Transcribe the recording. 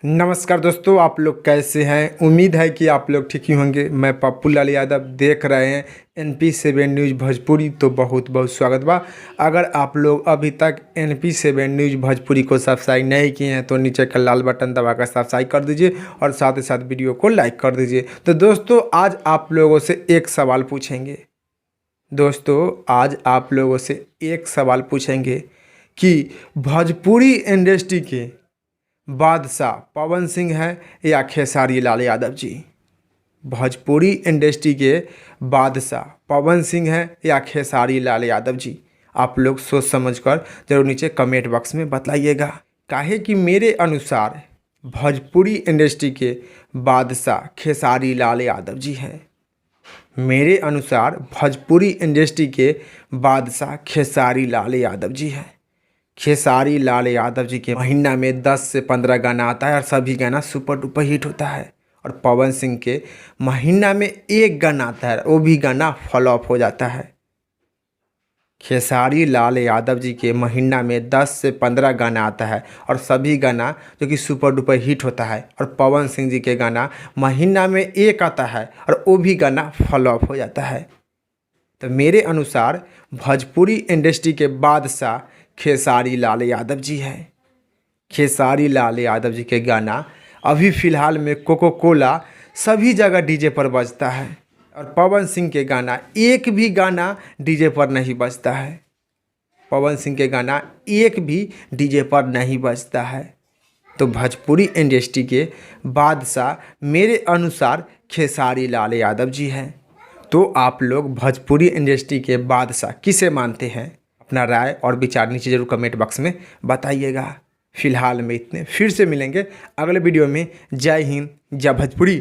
नमस्कार दोस्तों, आप लोग कैसे हैं। उम्मीद है कि आप लोग ठीक ही होंगे। मैं पप्पू लाल यादव, देख रहे हैं NP7 न्यूज़ भोजपुरी। तो बहुत बहुत स्वागत बा। अगर आप लोग अभी तक NP7 न्यूज़ भोजपुरी को सब्सक्राइब नहीं किए हैं तो नीचे का लाल बटन दबाकर सब्सक्राइब कर दीजिए और साथ ही साथ वीडियो को लाइक कर दीजिए। तो दोस्तों, आज आप लोगों से एक सवाल पूछेंगे कि भोजपुरी इंडस्ट्री के बादशाह पवन सिंह है या खेसारी लाल यादव जी। भोजपुरी इंडस्ट्री के बादशाह पवन सिंह है या खेसारी लाल यादव जी। आप लोग सोच समझकर जरूर नीचे कमेंट बॉक्स में बताइएगा। काहे कि मेरे अनुसार भोजपुरी इंडस्ट्री के बादशाह खेसारी लाल यादव जी हैं। मेरे अनुसार भोजपुरी इंडस्ट्री के बादशाह खेसारी लाल यादव जी हैं। खेसारी लाल यादव जी के महीना में 10 से 15 गाना आता है और सभी गाना सुपर डुपर हिट होता है। और पवन सिंह के महीना में एक गाना आता है, वो भी गाना फ्लॉप हो जाता है। खेसारी लाल यादव जी के महीना में 10 से 15 गाना आता है और सभी गाना जो कि सुपर डुपर हिट होता है। और पवन सिंह जी के गाना महीना में एक आता है और वो भी गाना फ्लॉप हो जाता है। तो मेरे अनुसार भोजपुरी इंडस्ट्री के बादशाह खेसारी लाल यादव जी हैं। खेसारी लाल यादव जी के गाना अभी फ़िलहाल में कोको कोला सभी जगह डीजे पर बजता है और पवन सिंह के गाना एक भी गाना डीजे पर नहीं बजता है। पवन सिंह के गाना एक भी डीजे पर नहीं बजता है। तो भोजपुरी इंडस्ट्री के बादशाह मेरे अनुसार खेसारी लाल यादव जी हैं। तो आप लोग भोजपुरी इंडस्ट्री के बादशाह किसे मानते हैं? अपना राय और विचार नीचे जरूर कमेंट बॉक्स में बताइएगा। फिलहाल में इतने, फिर से मिलेंगे अगले वीडियो में। जय हिंद, जय भोजपुरी।